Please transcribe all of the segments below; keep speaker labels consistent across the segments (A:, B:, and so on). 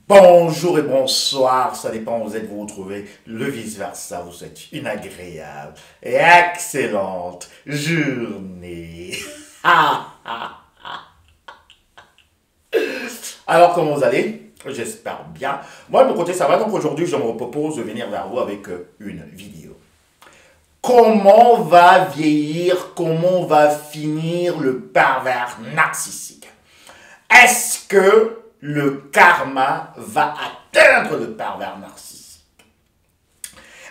A: Bonjour et bonsoir, ça dépend où vous vous retrouvez, le vice-versa, vous souhaite une agréable et excellente journée. Alors, comment vous allez? J'espère bien. Moi, de mon côté, ça va. Donc, aujourd'hui, je me propose de venir vers vous avec une vidéo. Comment va vieillir, comment va finir le pervers narcissique? Est-ce que le karma va atteindre le pervers narcissique?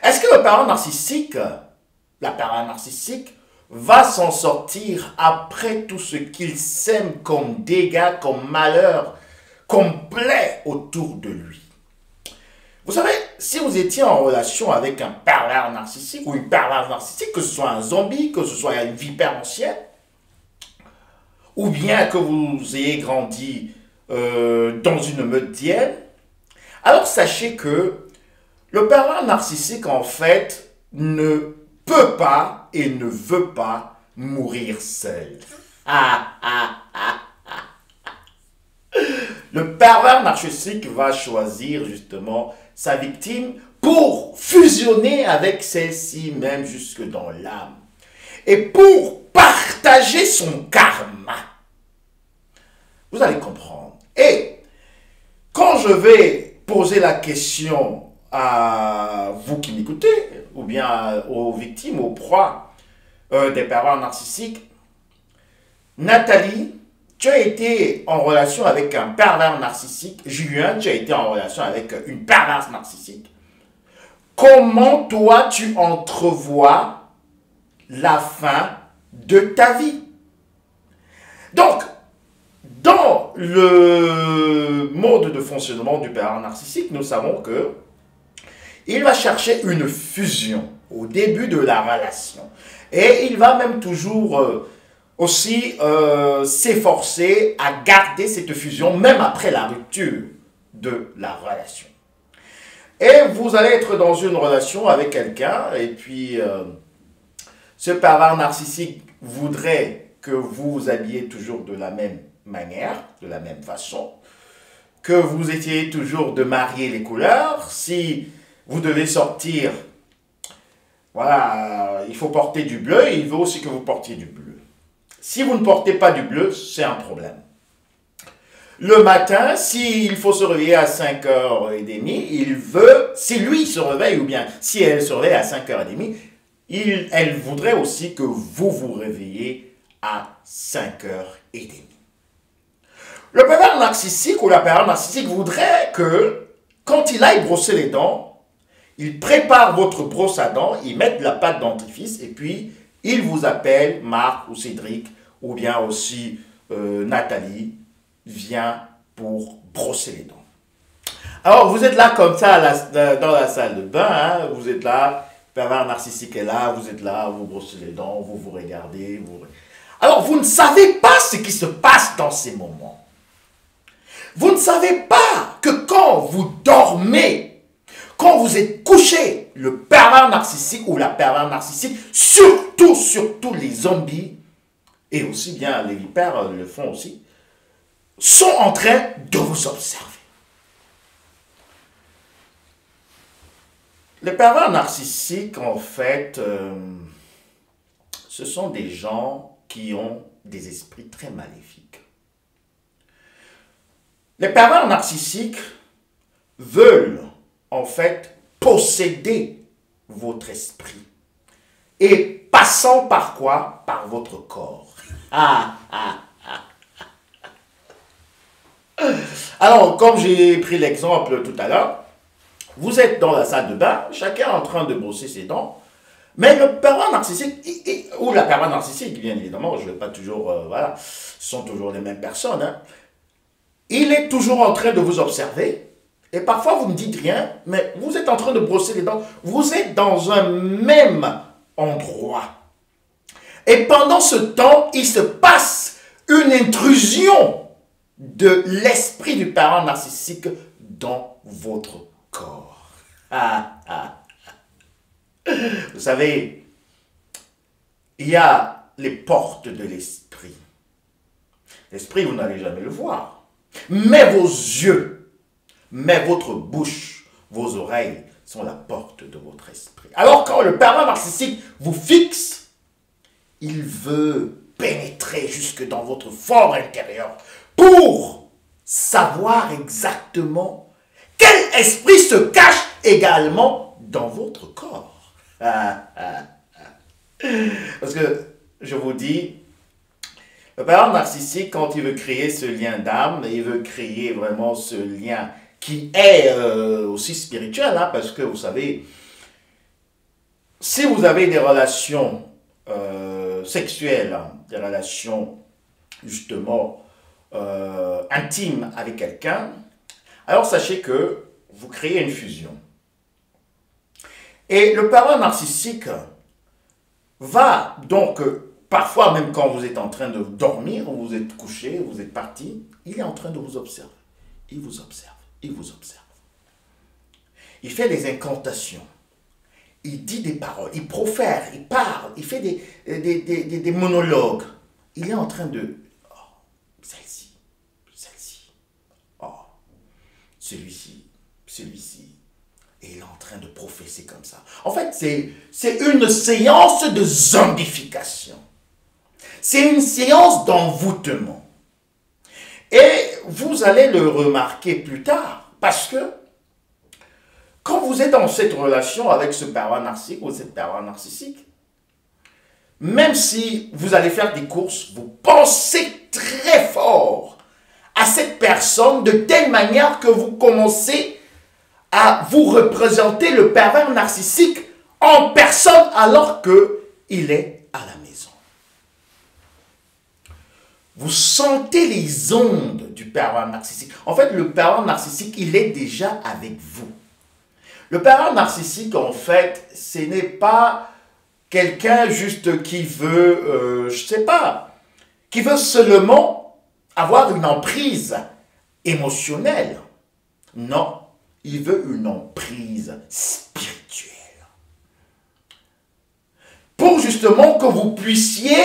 A: Est-ce que le pervers narcissique, la pervers narcissique, va s'en sortir après tout ce qu'il sème comme dégâts, comme malheur, comme plaie autour de lui? Vous savez, si vous étiez en relation avec un pervers narcissique ou une perverse narcissique, que ce soit un zombie, que ce soit une vipère ancienne, ou bien que vous ayez grandi dans une meute d'hyènes, alors sachez que le pervers narcissique, en fait, ne peut pas et ne veut pas mourir seul. Le pervers narcissique va choisir justement sa victime pour fusionner avec celle-ci même jusque dans l'âme. Et pour partager son karma. Vous allez comprendre. Et quand je vais poser la question à vous qui m'écoutez, ou bien aux victimes, aux proies des pervers narcissiques, Nathalie, tu as été en relation avec un pervers narcissique. Julien, tu as été en relation avec une perverse narcissique. Comment toi tu entrevois la fin de ta vie? Donc, dans le mode de fonctionnement du pervers narcissique, nous savons que il va chercher une fusion au début de la relation. Et il va même toujours aussi s'efforcer à garder cette fusion, même après la rupture de la relation. Et vous allez être dans une relation avec quelqu'un, et puis ce pervers narcissique voudrait que vous vous habillez toujours de la même manière, de la même façon, que vous étiez toujours de marier les couleurs. Si vous devez sortir, voilà, il faut porter du bleu, et il veut aussi que vous portiez du bleu. Si vous ne portez pas du bleu, c'est un problème. Le matin, s'il faut se réveiller à 5h30, il veut, si lui se réveille, ou bien si elle se réveille à 5h30, elle voudrait aussi que vous vous réveillez à 5h30. Le pervers narcissique ou la perverse narcissique voudrait que, quand il aille brosser les dents, il prépare votre brosse à dents, il met de la pâte dentifrice et puis il vous appelle Marc ou Cédric ou bien aussi Nathalie vient pour brosser les dents. Alors vous êtes là comme ça dans la salle de bain, hein, vous êtes là, le pervers narcissique est là, vous êtes là, vous brossez les dents, vous vous regardez. Alors vous ne savez pas ce qui se passe dans ces moments. Vous ne savez pas que quand vous dormez, quand vous êtes couché, le pervers narcissique ou la perverse narcissique, surtout les zombies, et aussi bien les vipères le font aussi, sont en train de vous observer. Les pervers narcissiques, en fait, ce sont des gens qui ont des esprits très maléfiques. Les pervers narcissiques veulent en fait posséder votre esprit. Et passant par quoi? Par votre corps. Alors, comme j'ai pris l'exemple tout à l'heure, vous êtes dans la salle de bain, chacun est en train de brosser ses dents, mais le pervers narcissique, ou la perverse narcissique, bien évidemment, je ne vais pas toujours, voilà, ce sont toujours les mêmes personnes, hein. Il est toujours en train de vous observer. Et parfois, vous ne dites rien, mais vous êtes en train de brosser les dents. Vous êtes dans un même endroit. Et pendant ce temps, il se passe une intrusion de l'esprit du pervers narcissique dans votre corps. Vous savez, il y a les portes de l'esprit. L'esprit, vous n'allez jamais le voir. Mais vos yeux mais votre bouche, vos oreilles sont la porte de votre esprit. Alors quand le pervers narcissique vous fixe, il veut pénétrer jusque dans votre fort intérieur pour savoir exactement quel esprit se cache également dans votre corps. Parce que, je vous dis, le pervers narcissique, quand il veut créer ce lien d'âme, il veut créer vraiment ce lien qui est aussi spirituel, hein, parce que vous savez, si vous avez des relations sexuelles, hein, des relations justement intimes avec quelqu'un, alors sachez que vous créez une fusion. Et le pervers narcissique va donc, parfois même quand vous êtes en train de dormir, ou vous êtes couché, vous êtes parti, il est en train de vous observer. Il vous observe, il vous observe. Il fait des incantations. Il dit des paroles, il profère, il parle, il fait des monologues. Il est en train de... Oh, celle-ci, oh, celui-ci. Et il est en train de prophétiser comme ça. En fait, c'est une séance de zombification. C'est une séance d'envoûtement. Et vous allez le remarquer plus tard, parce que quand vous êtes dans cette relation avec ce pervers narcissique ou cette pervers narcissique, même si vous allez faire des courses, vous pensez très fort à cette personne de telle manière que vous commencez à vous représenter le pervers narcissique en personne alors qu'il est à la maison. Vous sentez les ondes du pervers narcissique. En fait, le pervers narcissique, il est déjà avec vous. Le pervers narcissique, en fait, ce n'est pas quelqu'un juste qui veut, je ne sais pas, qui veut seulement avoir une emprise émotionnelle. Non, il veut une emprise spirituelle. Pour justement que vous puissiez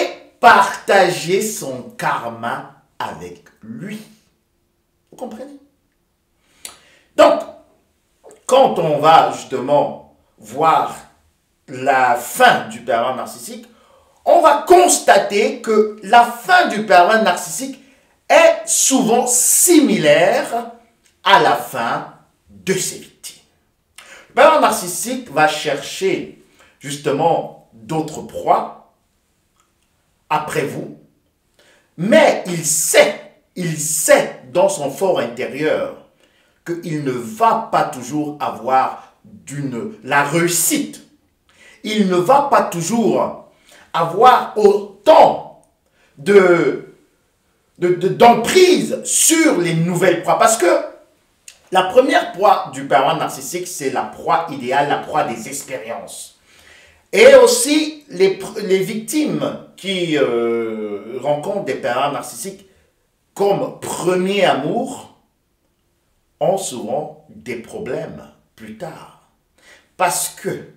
A: partager son karma avec lui. Vous comprenez? Donc, quand on va justement voir la fin du pervers narcissique, on va constater que la fin du pervers narcissique est souvent similaire à la fin de ses victimes. Le pervers narcissique va chercher justement d'autres proies après vous, mais il sait dans son fort intérieur qu'il ne va pas toujours avoir la réussite. Il ne va pas toujours avoir autant d'emprise sur les nouvelles proies. Parce que la première proie du pervers narcissique, c'est la proie idéale, la proie des expériences. Et aussi, les victimes qui rencontrent des pervers narcissiques comme premier amour ont souvent des problèmes plus tard. Parce que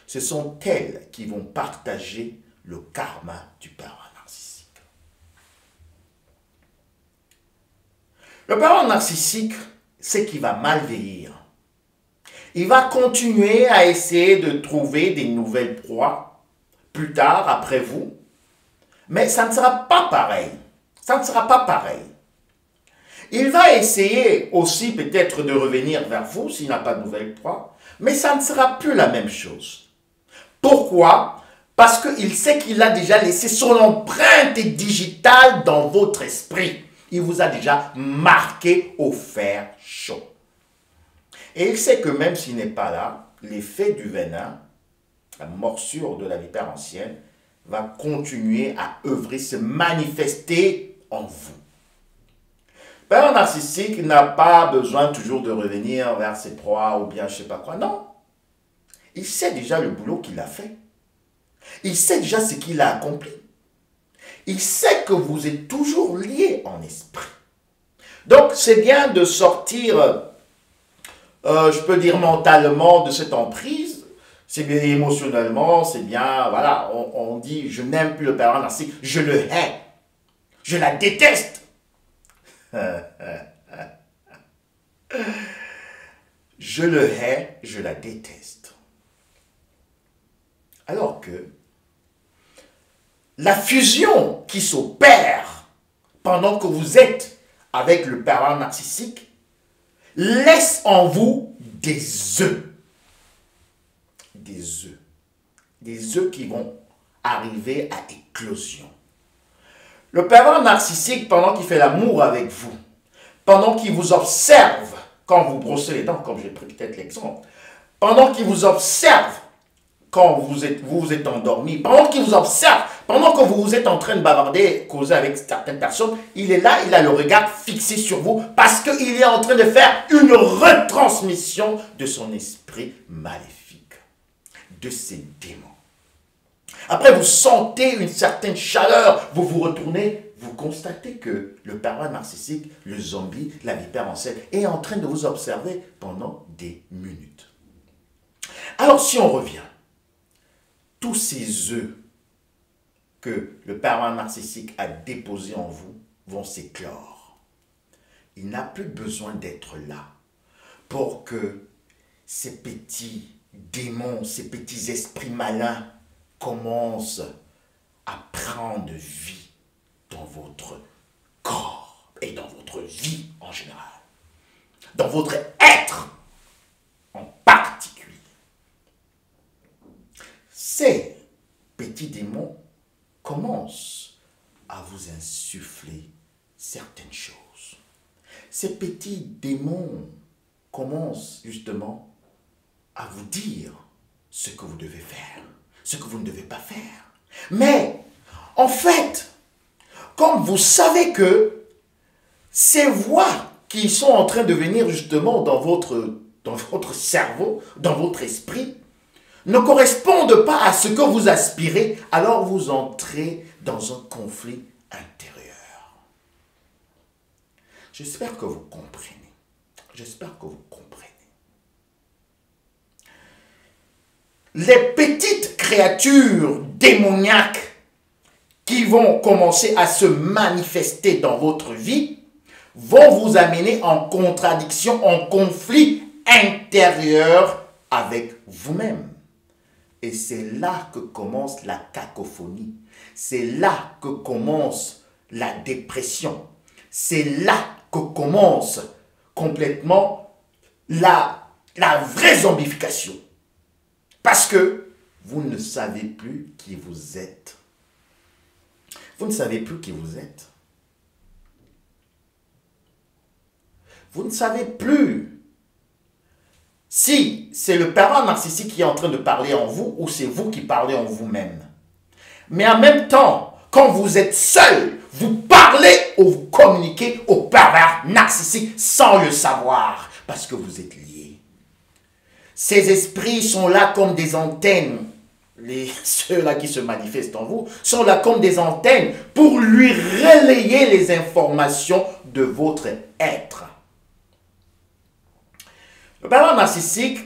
A: ce sont elles qui vont partager le karma du pervers narcissique. Le pervers narcissique, c'est qu'il va mal vieillir. Il va continuer à essayer de trouver des nouvelles proies plus tard, après vous. Mais ça ne sera pas pareil. Ça ne sera pas pareil. Il va essayer aussi peut-être de revenir vers vous s'il n'a pas de nouvelles proies. Mais ça ne sera plus la même chose. Pourquoi? Parce qu'il sait qu'il a déjà laissé son empreinte digitale dans votre esprit. Il vous a déjà marqué au fer chaud. Et il sait que même s'il n'est pas là, l'effet du venin, la morsure de la vipère ancienne, va continuer à œuvrer, se manifester en vous. Le pervers narcissique n'a pas besoin toujours de revenir vers ses proies ou bien je ne sais pas quoi. Non. Il sait déjà le boulot qu'il a fait. Il sait déjà ce qu'il a accompli. Il sait que vous êtes toujours liés en esprit. Donc, c'est bien de sortir, je peux dire mentalement, de cette emprise. C'est bien émotionnellement, c'est bien, voilà, on dit, je n'aime plus le pervers narcissique, je le hais. Je la déteste. Je le hais, je la déteste. Alors que la fusion qui s'opère pendant que vous êtes avec le pervers narcissique laisse en vous des œufs. Des œufs. Des œufs qui vont arriver à éclosion. Le pervers narcissique, pendant qu'il fait l'amour avec vous, pendant qu'il vous observe quand vous brossez les dents, comme j'ai pris peut-être l'exemple, pendant qu'il vous observe quand vous êtes endormi, pendant qu'il vous observe, pendant que vous êtes en train de bavarder, causer avec certaines personnes, il est là, il a le regard fixé sur vous parce qu'il est en train de faire une retransmission de son esprit maléfique, de ses démons. Après, vous sentez une certaine chaleur, vous vous retournez, vous constatez que le pervers narcissique, le zombie, la vipère en selle, est en train de vous observer pendant des minutes. Alors, si on revient, tous ces œufs que le pervers narcissique a déposés en vous vont s'éclore. Il n'a plus besoin d'être là pour que ces petits démons, ces petits esprits malins commencent à prendre vie dans votre corps et dans votre vie en général, dans votre être en particulier. Ces petits démons commencent à vous insuffler certaines choses. Ces petits démons commencent justement à vous dire ce que vous devez faire, ce que vous ne devez pas faire. Mais, en fait, comme vous savez que ces voix qui sont en train de venir justement dans votre cerveau, dans votre esprit, ne correspondent pas à ce que vous aspirez, alors vous entrez dans un conflit intérieur. J'espère que vous comprenez. J'espère que vous comprenez. Les petites créatures démoniaques qui vont commencer à se manifester dans votre vie vont vous amener en contradiction, en conflit intérieur avec vous-même. Et c'est là que commence la cacophonie. C'est là que commence la dépression. C'est là que commence complètement la vraie zombification. Parce que vous ne savez plus qui vous êtes. Vous ne savez plus qui vous êtes. Vous ne savez plus si c'est le pervers narcissique qui est en train de parler en vous ou c'est vous qui parlez en vous-même. Mais en même temps, quand vous êtes seul, vous parlez ou vous communiquez au pervers narcissique sans le savoir parce que vous êtes liés. Ces esprits sont là comme des antennes. Ceux-là qui se manifestent en vous sont là comme des antennes pour lui relayer les informations de votre être. Le pervers narcissique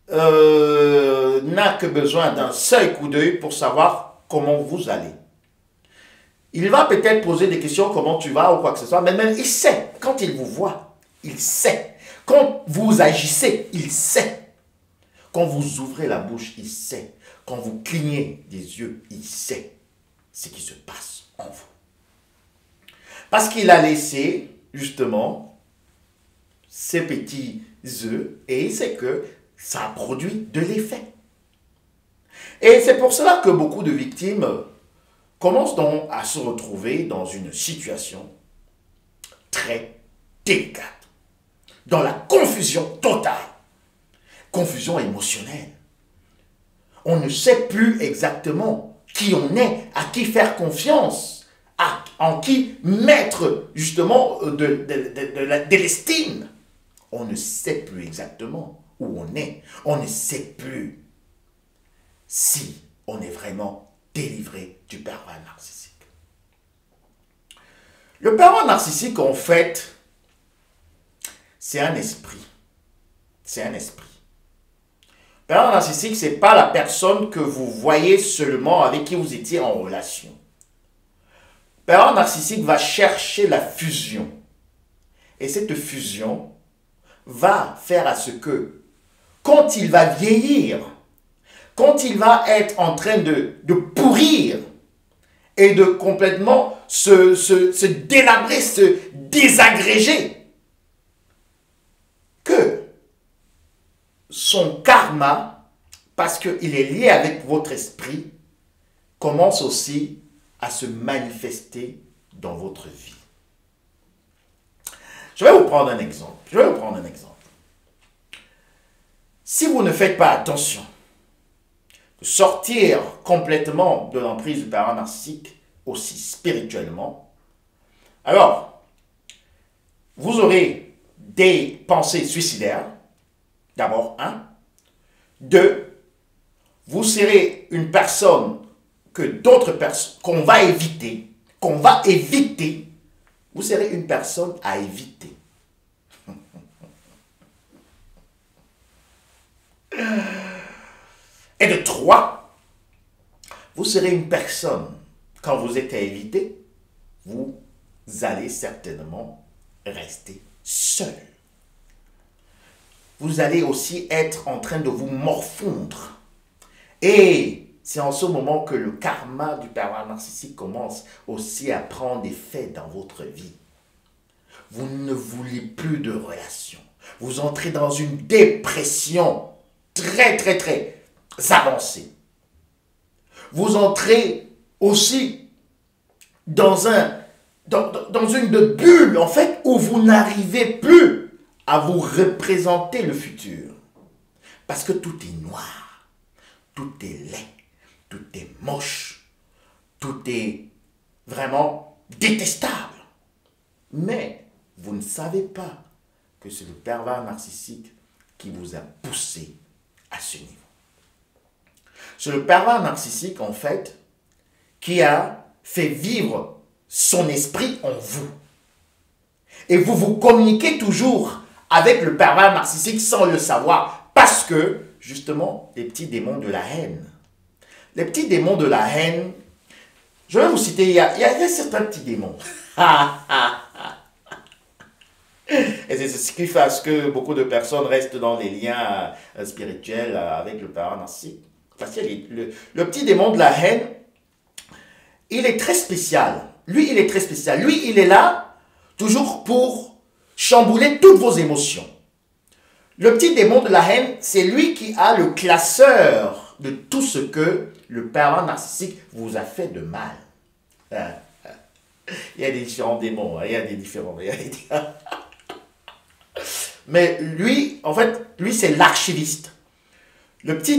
A: n'a que besoin d'un seul coup d'œil pour savoir comment vous allez. Il va peut-être poser des questions, comment tu vas ou quoi que ce soit, mais même il sait. Quand il vous voit, il sait. Quand vous agissez, il sait. Quand vous ouvrez la bouche, il sait. Quand vous clignez des yeux, il sait ce qui se passe en vous. Parce qu'il a laissé, justement, ces petits œufs et il sait que ça a produit de l'effet. Et c'est pour cela que beaucoup de victimes commencent donc à se retrouver dans une situation très délicate, dans la confusion totale, confusion émotionnelle. On ne sait plus exactement qui on est, à qui faire confiance, en qui mettre justement de l'estime. On ne sait plus exactement où on est. On ne sait plus si on est vraiment délivré du pervers narcissique. Le pervers narcissique, en fait, c'est un esprit. C'est un esprit. Le pervers narcissique, ce n'est pas la personne que vous voyez seulement avec qui vous étiez en relation. Le pervers narcissique va chercher la fusion. Et cette fusion va faire à ce que, quand il va vieillir, quand il va être en train de pourrir et de complètement se délabrer, se désagréger, que son karma, parce qu'il est lié avec votre esprit, commence aussi à se manifester dans votre vie. Je vais vous prendre un exemple. Si vous ne faites pas attention de sortir complètement de l'emprise du pervers narcissique, aussi spirituellement, alors, vous aurez des pensées suicidaires, d'abord, un. Deux, vous serez une personne que d'autres personnes, qu'on va éviter, vous serez une personne à éviter. Et de trois, vous serez une personne, quand vous êtes à éviter, vous allez certainement rester seul. Vous allez aussi être en train de vous morfondre. Et c'est en ce moment que le karma du pervers narcissique commence aussi à prendre effet dans votre vie. Vous ne voulez plus de relations. Vous entrez dans une dépression très avancée. Vous entrez aussi dans une bulle, en fait, où vous n'arrivez plus à vous représenter le futur. Parce que tout est noir, tout est laid, tout est moche, tout est vraiment détestable. Mais vous ne savez pas que c'est le pervers narcissique qui vous a poussé à ce niveau. C'est le pervers narcissique, en fait, qui a fait vivre son esprit en vous. Et vous communiquez toujours avec le pervers narcissique sans le savoir. Parce que, justement, les petits démons de la haine. Les petits démons de la haine, je vais vous citer, il y a certains petits démons. Et c'est ce qui fait à ce que beaucoup de personnes restent dans les liens spirituels avec le pervers narcissique. Parce que le petit démon de la haine, il est très spécial. Lui, il est très spécial. Lui, il est là toujours pour chambouler toutes vos émotions. Le petit démon de la haine, c'est lui qui a le classeur de tout ce que le pervers narcissique vous a fait de mal. Il y a des différents démons, il y a des différents... Mais lui, en fait, lui, c'est l'archiviste. Le petit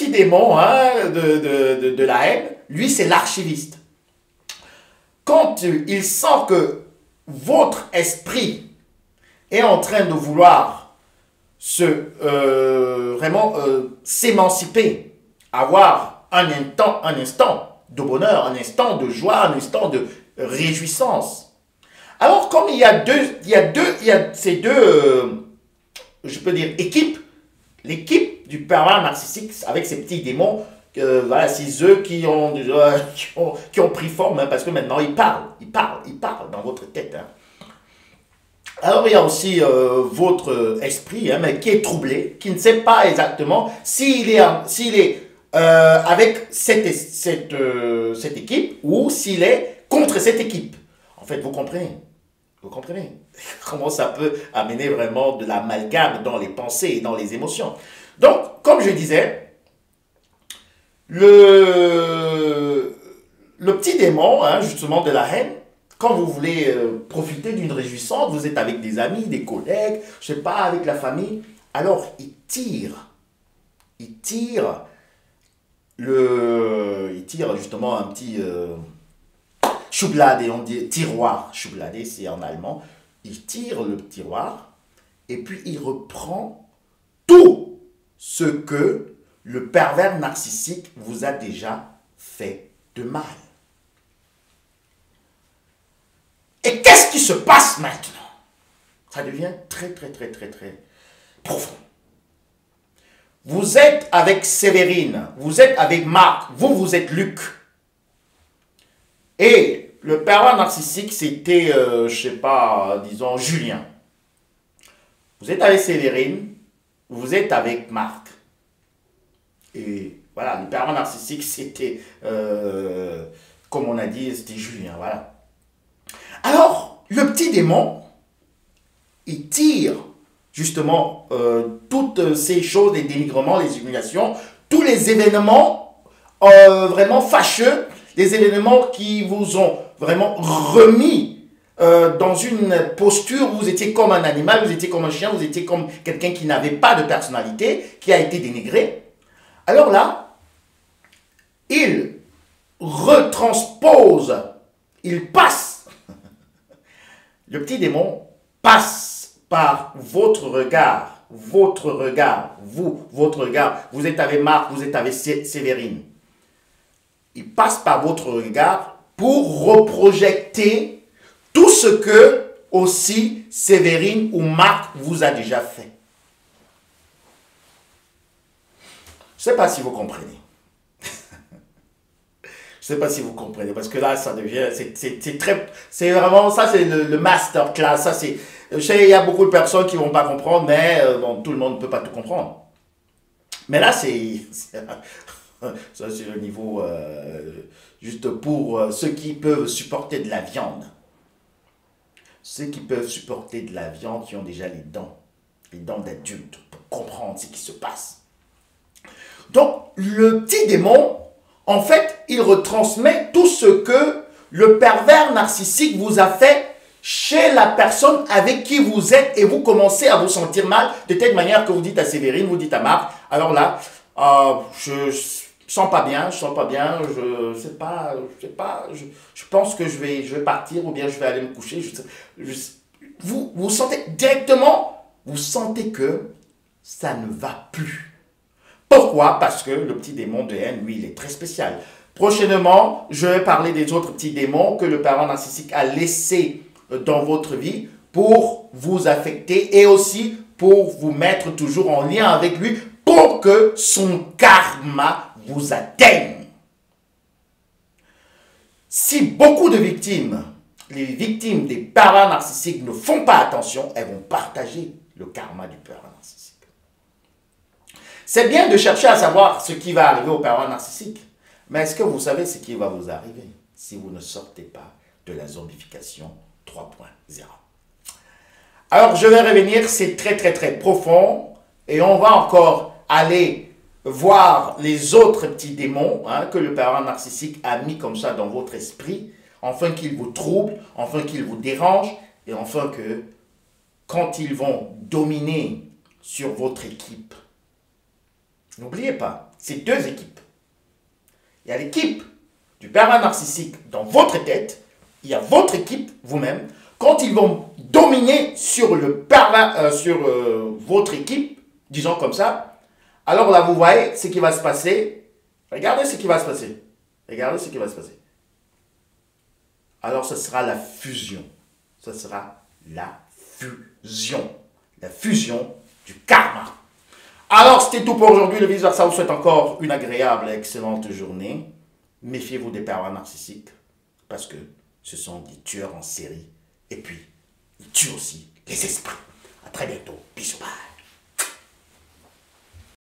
A: démon de la haine, lui, c'est l'archiviste. Quand il sent que votre esprit est en train de vouloir s'émanciper, avoir un instant de bonheur, un instant de joie, un instant de réjouissance. Alors, comme il y a ces deux, je peux dire, équipes, l'équipe du pervers narcissique avec ses petits démons, voilà, c'est eux qui ont pris forme, hein, parce que maintenant ils parlent dans votre tête. Hein. Alors il y a aussi votre esprit, hein, mais qui est troublé, qui ne sait pas exactement s'il est avec cette équipe ou s'il est contre cette équipe. En fait, vous comprenez comment ça peut amener vraiment de l'amalgame dans les pensées et dans les émotions. Donc, comme je disais, le petit démon, hein, justement, de la haine, quand vous voulez profiter d'une réjouissance, vous êtes avec des amis, des collègues, je ne sais pas, avec la famille, alors il tire justement un petit Schublade, on dit tiroir, Schublade c'est en allemand, il tire le tiroir et puis il reprend tout ce que le pervers narcissique vous a déjà fait de mal. Et qu'est-ce qui se passe maintenant? Ça devient très profond. Vous êtes avec Sévérine, vous êtes avec Marc, vous êtes Luc. Et le pervers narcissique, c'était, je sais pas, disons, Julien. Vous êtes avec Sévérine, vous êtes avec Marc. Et voilà, le pervers narcissique, c'était, comme on a dit, c'était Julien, voilà. Alors, le petit démon, il tire justement toutes ces choses, les dénigrements, les humiliations, tous les événements vraiment fâcheux, les événements qui vous ont vraiment remis dans une posture où vous étiez comme un animal, vous étiez comme un chien, vous étiez comme quelqu'un qui n'avait pas de personnalité, qui a été dénigré. Alors là, il retranspose, il passe. Le petit démon passe par votre regard, votre regard, votre regard. Vous êtes avec Marc, vous êtes avec Sévérine. Il passe par votre regard pour reprojeter tout ce que aussi Sévérine ou Marc vous a déjà fait. Je ne sais pas si vous comprenez. Je ne sais pas si vous comprenez, parce que là, ça devient, c'est vraiment, ça c'est le masterclass, ça c'est, je sais, il y a beaucoup de personnes qui ne vont pas comprendre, mais bon, tout le monde ne peut pas tout comprendre. Mais là, ça c'est le niveau, juste pour ceux qui peuvent supporter de la viande. Ceux qui peuvent supporter de la viande, qui ont déjà les dents d'adultes, pour comprendre ce qui se passe. Donc, le petit démon, en fait, il retransmet tout ce que le pervers narcissique vous a fait chez la personne avec qui vous êtes et vous commencez à vous sentir mal de telle manière que vous dites à Sévérine, vous dites à Marc, alors là, je sens pas bien, je pense que je vais partir ou bien je vais aller me coucher. Vous sentez directement, vous sentez que ça ne va plus. Pourquoi? Parce que le petit démon de haine, lui, il est très spécial. Prochainement, je vais parler des autres petits démons que le pervers narcissique a laissés dans votre vie pour vous affecter et aussi pour vous mettre toujours en lien avec lui pour que son karma vous atteigne. Si beaucoup de victimes, les victimes des pervers narcissiques ne font pas attention, elles vont partager le karma du pervers narcissique. C'est bien de chercher à savoir ce qui va arriver au pervers narcissique. Mais est-ce que vous savez ce qui va vous arriver si vous ne sortez pas de la zombification 3.0? Alors, je vais revenir, c'est très profond. Et on va encore aller voir les autres petits démons que le pervers narcissique a mis comme ça dans votre esprit, afin qu'ils vous troublent, afin qu'ils vous dérangent, et afin que, quand ils vont dominer sur votre équipe, n'oubliez pas, c'est deux équipes. Il y a l'équipe du pervers narcissique dans votre tête, il y a votre équipe, vous-même. Quand ils vont dominer sur le pervers, votre équipe, disons comme ça, alors là, vous voyez ce qui va se passer. Regardez ce qui va se passer. Regardez ce qui va se passer. Alors, ce sera la fusion. Ce sera la fusion. La fusion du karma. Alors, c'était tout pour aujourd'hui. Le vice-versa vous souhaite encore une agréable et excellente journée. Méfiez-vous des pervers narcissiques parce que ce sont des tueurs en série. Et puis, ils tuent aussi les esprits. À très bientôt. Bisous, bye.